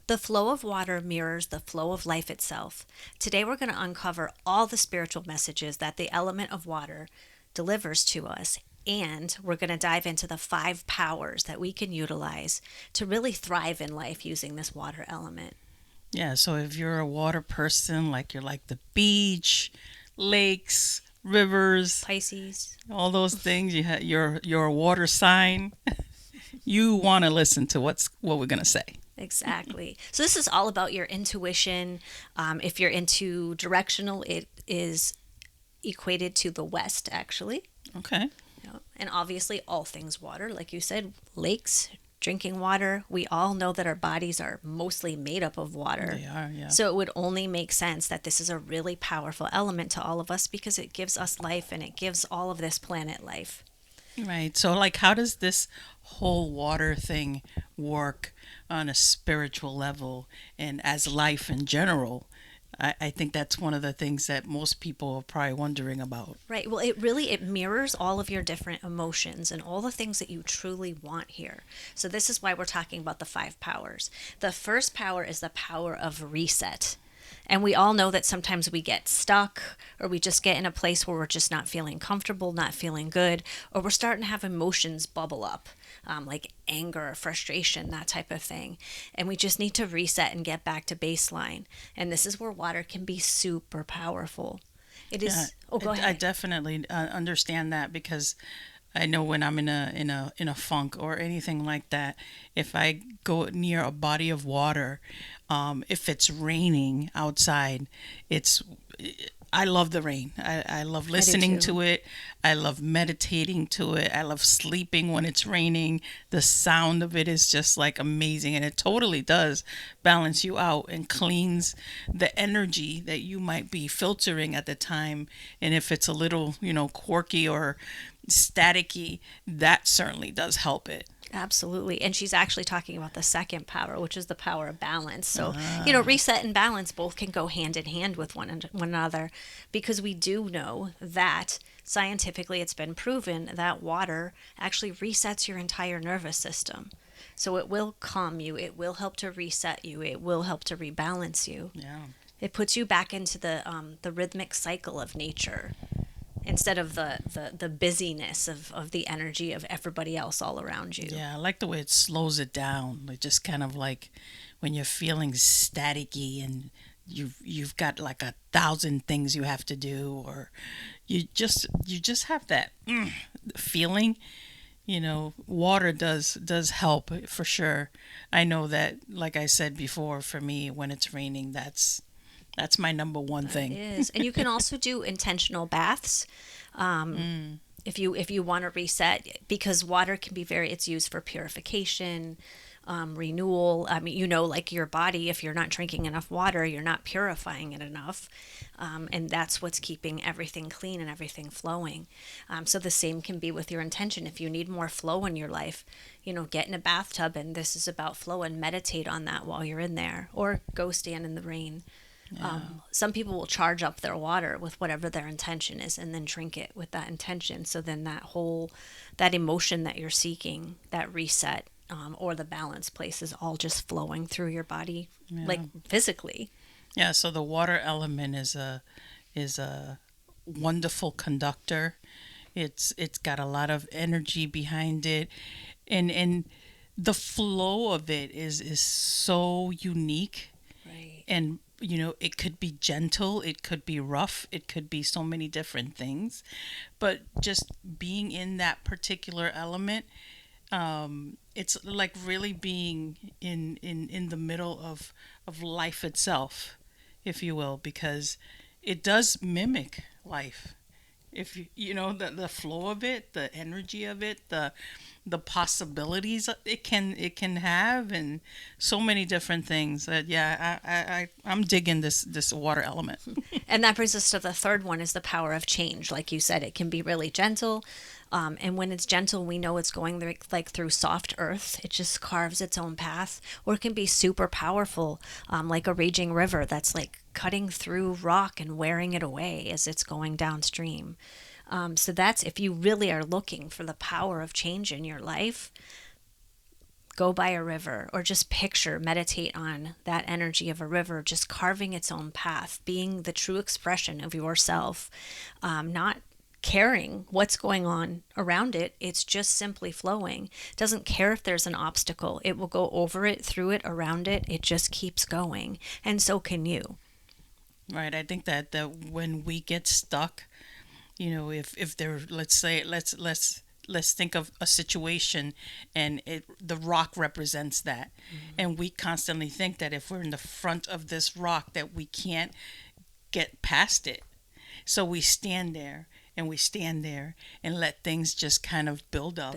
The flow of water mirrors the flow of life itself. Today, we're going to uncover all the spiritual messages that the element of water delivers to us. And we're going to dive into the 5 powers that we can utilize to really thrive in life using this water element. Yeah, so if you're a water person, like you're like the beach, lakes, rivers, Pisces. all those things, you're a water sign. You want to listen to what we're gonna say. Exactly. So, this is all about your intuition. If you're into directional, it is equated to the west, actually. Okay. And obviously, all things water, like you said, lakes, drinking water. We all know that our bodies are mostly made up of water. They are, yeah. So it would only make sense that this is a really powerful element to all of us because it gives us life and it gives all of this planet life. Right. So, like, how does this whole water thing work on a spiritual level and as life in general? I think that's one of the things that most people are probably wondering about. Right. Well, it mirrors all of your different emotions and all the things that you truly want here. So this is why we're talking about the 5 powers. The first power is the power of reset. And we all know that sometimes we get stuck or we just get in a place where we're just not feeling comfortable, not feeling good, or we're starting to have emotions bubble up, like anger, frustration, that type of thing. And we just need to reset and get back to baseline. And this is where water can be super powerful. It Yeah, is. Oh, go I ahead. definitely understand that because I know when I'm in a funk or anything like that, if I go near a body of water, if it's raining outside, it's I love the rain. I love I do listening too. to it. I love meditating to it. I love sleeping when it's raining. The sound of it is just like amazing. And it totally does balance you out and cleans the energy that you might be filtering at the time. And if it's a little, quirky or staticky, that certainly does help it. Absolutely. And she's actually talking about the second power, which is the power of balance. So, Ah, reset and balance both can go hand in hand with one another because we do know that scientifically it's been proven that water actually resets your entire nervous system. So it will calm you, it will help to reset you, it will help to rebalance you. yeah. It puts you back into the rhythmic cycle of nature instead of the busyness of the energy of everybody else all around you. Yeah, I like the way it slows it down. Like just kind of like when you're feeling staticky and you've got like 1,000 things you have to do, or you just have that feeling. Water does help for sure. I know that, like I said before, for me when it's raining, that's my number one It thing. is, and you can also do intentional baths. Um, Mm, if you want to reset, because water can be very, it's used for purification, renewal. I mean, like your body, if you're not drinking enough water, you're not purifying it enough, and that's what's keeping everything clean and everything flowing. So the same can be with your intention. If you need more flow in your life, get in a bathtub, and this is about flow, and meditate on that while you're in there, or go stand in the rain. yeah. Some people will charge up their water with whatever their intention is and then drink it with that intention. So then that emotion that you're seeking, that reset, or the balance place is all just flowing through your body, like Yeah. physically. Yeah, so the water element is a wonderful conductor. It's got a lot of energy behind it, and the flow of it is so unique. Right. And it could be gentle, it could be rough, it could be so many different things. But just being in that particular element, it's like really being in the middle of life itself, if you will, because it does mimic life. If the flow of it, the energy of it, the possibilities it can have, and so many different things that, yeah, I'm digging this water element. And that brings us to the third one is the power of change. Like you said, it can be really gentle. And when it's gentle, we know it's going like through soft earth. It just carves its own path. Or it can be super powerful, like a raging river that's like cutting through rock and wearing it away as it's going downstream. So that's if you really are looking for the power of change in your life, Go by a river, or just picture, meditate on that energy of a river, just carving its own path, being the true expression of yourself, not caring what's going on around it. It's just simply flowing. It doesn't care if there's an obstacle. It will go over it, through it, around it. It just keeps going. And so can you. Right. I think that when we get stuck, if there, let's say, let's think of a situation, and the rock represents that. And we constantly think that if we're in the front of this rock that we can't get past it. So we stand there and we stand there and let things just kind of build up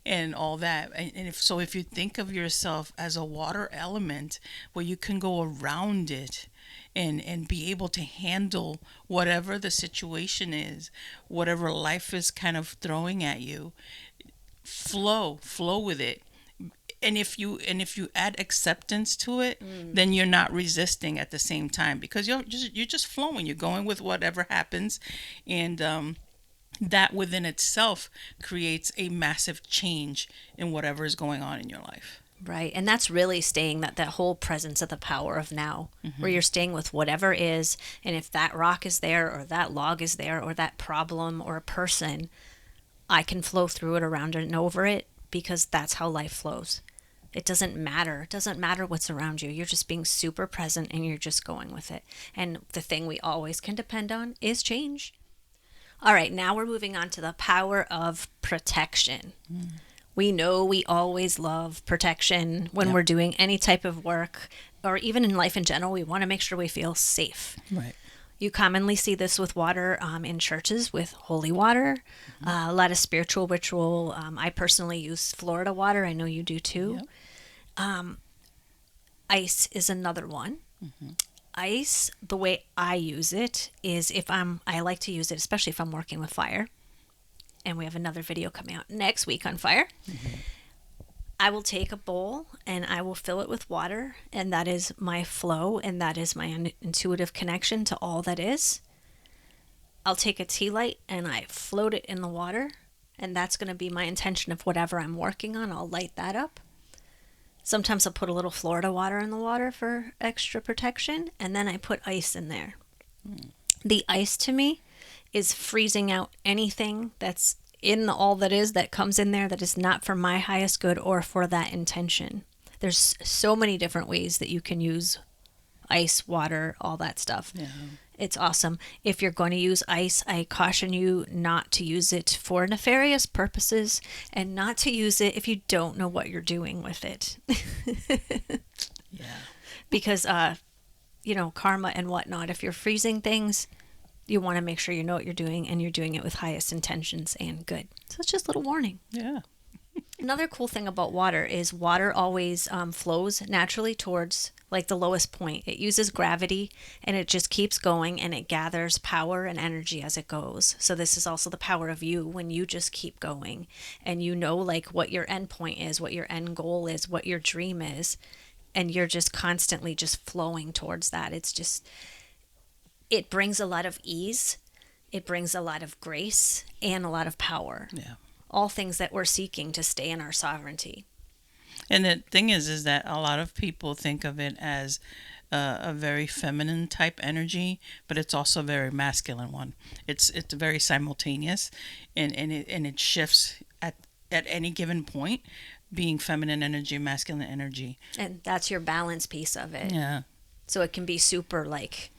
and all that. And if you think of yourself as a water element where you can go around it and be able to handle whatever the situation is, whatever life is kind of throwing at you, flow with it. And if you add acceptance to it, then you're not resisting at the same time, because you're just flowing. You're going with whatever happens, and that within itself creates a massive change in whatever is going on in your life. Right. And that's really staying that whole presence of the power of now, where you're staying with whatever is. And if that rock is there, or that log is there, or that problem or a person, I can flow through it, around it, and over it, because that's how life flows. It doesn't matter. It doesn't matter what's around you. You're just being super present, and you're just going with it. And the thing we always can depend on is change. All right. Now we're moving on to the power of protection. We know we always love protection when we're doing any type of work, or even in life in general. We want to make sure we feel safe. Right. You commonly see this with water in churches, with holy water, a lot of spiritual ritual. I personally use Florida water. I know you do too. Yep. Ice is another one. Ice, the way I use it is I like to use it, especially if I'm working with fire. And we have another video coming out next week on fire. I will take a bowl and I will fill it with water, and that is my flow, and that is my intuitive connection to all that is. I'll take a tea light and I float it in the water, and that's going to be my intention of whatever I'm working on. I'll light that up. Sometimes I'll put a little Florida water in the water for extra protection, and then I put ice in there. The ice to me is freezing out anything that's in all that is, that comes in there, that is not for my highest good or for that intention. There's so many different ways that you can use ice, water, all that stuff. Yeah. It's awesome. If you're going to use ice, I caution you not to use it for nefarious purposes, and not to use it if you don't know what you're doing with it. Yeah. Because, karma and whatnot, if you're freezing things, you want to make sure you know what you're doing, and you're doing it with highest intentions and good. So it's just a little warning. Yeah. Another cool thing about water is water always flows naturally towards like the lowest point. It uses gravity, and it just keeps going, and it gathers power and energy as it goes. So this is also the power of you, when you just keep going, and you know like what your end point is, what your end goal is, what your dream is, and you're just constantly just flowing towards that. It brings a lot of ease, it brings a lot of grace, and a lot of power. Yeah. All things that we're seeking to stay in our sovereignty. And the thing is that a lot of people think of it as a very feminine type energy, but it's also a very masculine one. It's very simultaneous, and it shifts at any given point, being feminine energy, masculine energy. And that's your balance piece of it. Yeah. So it can be super like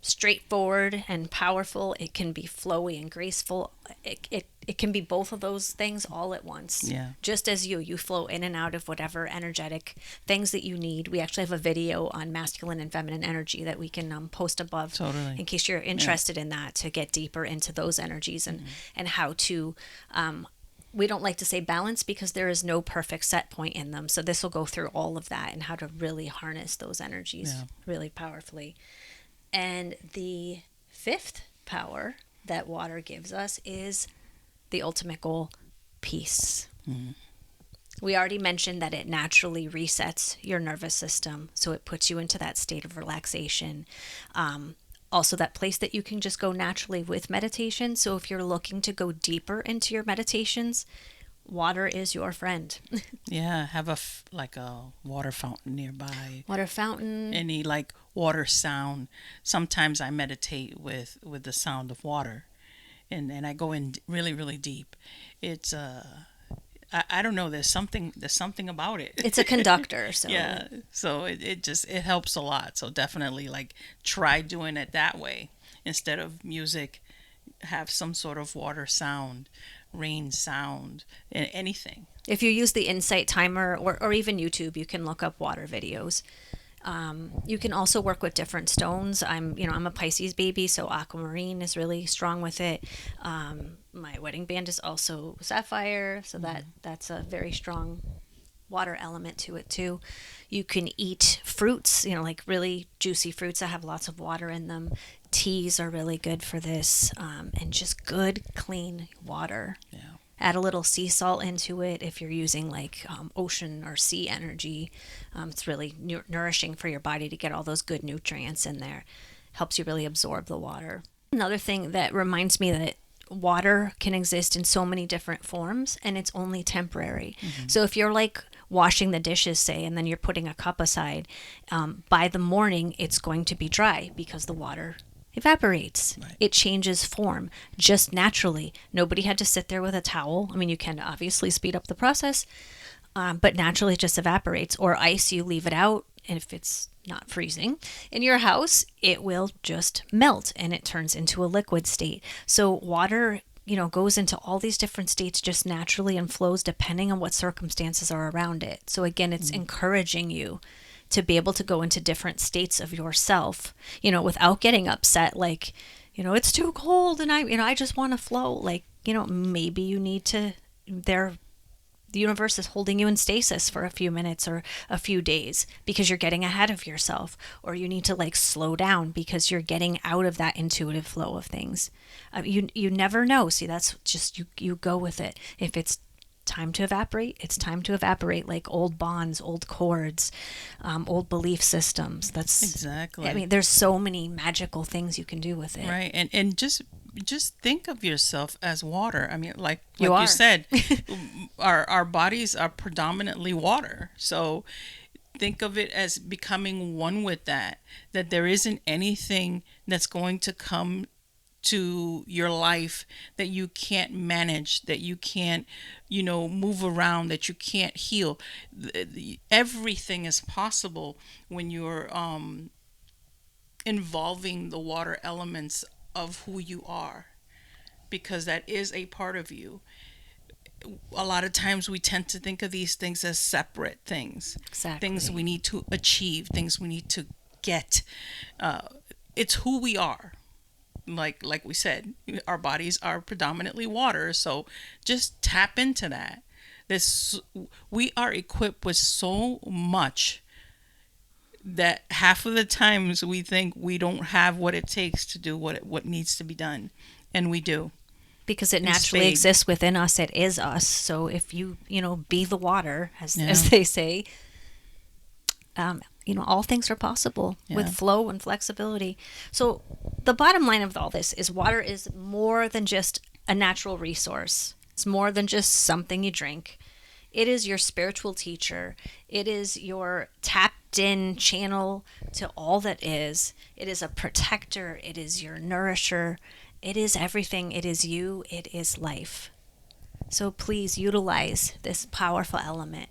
straightforward and powerful. It can be flowy and graceful. It can be both of those things all at once. Yeah. Just as you flow in and out of whatever energetic things that you need. We actually have a video on masculine and feminine energy that we can post above. Totally. In case you're interested in that, to get deeper into those energies and how to, we don't like to say balance, because there is no perfect set point in them. So this will go through all of that, and how to really harness those energies really powerfully. And the fifth power that water gives us is the ultimate goal, peace. We already mentioned that it naturally resets your nervous system, so it puts you into that state of relaxation. Also, that place that you can just go naturally with meditation. So if you're looking to go deeper into your meditations, Water is your friend. Yeah, have like a water fountain nearby. Water fountain. Any like water sound. Sometimes I meditate with the sound of water, and I go in really really deep. It's I don't know. There's something about it. It's a conductor, so Yeah. So it helps a lot. So definitely like try doing it that way instead of music. Have some sort of water sound, rain sound, anything. if you use the Insight timer or even YouTube, you can look up water videos. You can also work with different stones. I'm a Pisces baby, so aquamarine is really strong with it. My wedding band is also sapphire, so that's a very strong water element to it too. You can eat fruits, like really juicy fruits that have lots of water in them. Teas are really good for this, and just good, clean water. Yeah. Add a little sea salt into it if you're using like ocean or sea energy. It's really nourishing for your body to get all those good nutrients in there. Helps you really absorb the water. Another thing that reminds me that water can exist in so many different forms and it's only temporary. So if you're like washing the dishes, say, and then you're putting a cup aside, by the morning it's going to be dry because the water evaporates. Right. It changes form just naturally. Nobody had to sit there with a towel. I mean, you can obviously speed up the process, but naturally it just evaporates. Or ice, you leave it out, and if it's not freezing in your house, it will just melt and it turns into a liquid state. So water, goes into all these different states just naturally and flows depending on what circumstances are around it. So again, it's encouraging you to be able to go into different states of yourself, without getting upset, like, it's too cold and I just want to float. Like, maybe you need to, the universe is holding you in stasis for a few minutes or a few days because you're getting ahead of yourself, or you need to like slow down because you're getting out of that intuitive flow of things. You never know. See, that's just, you go with it. If it's time to evaporate, it's time to evaporate, like old bonds, old cords, old belief systems. That's Exactly. I mean, there's so many magical things you can do with it. Right. And just think of yourself as water. I mean, like You you are. said, our bodies are predominantly water. So think of it as becoming one with that there isn't anything that's going to come to your life that you can't manage, that you can't, move around, that you can't heal. Everything is possible when you're involving the water elements of who you are, because that is a part of you. A lot of times we tend to think of these things as separate things. Exactly. Things we need to achieve, things we need to get. It's who we are. Like we said, our bodies are predominantly water, so just tap into that. We are equipped with so much that half of the times we think we don't have what it takes to do what needs to be done, and we do. Because it naturally exists within us. It is us. So if you be the water, as they say, all things are possible with flow and flexibility. So the bottom line of all this is water is more than just a natural resource. It's more than just something you drink. It is your spiritual teacher. It is your tapped in channel to all that is. It is a protector. It is your nourisher. It is everything. It is you. It is life. So please utilize this powerful element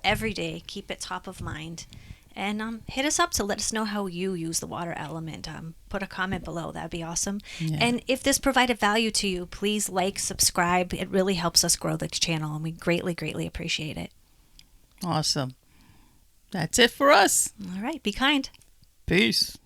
every day. Keep it top of mind. And hit us up to let us know how you use the water element. Put a comment below. That'd be awesome. Yeah. And if this provided value to you, please like, subscribe. It really helps us grow the channel, and we greatly, greatly appreciate it. Awesome. That's it for us. All right. Be kind. Peace.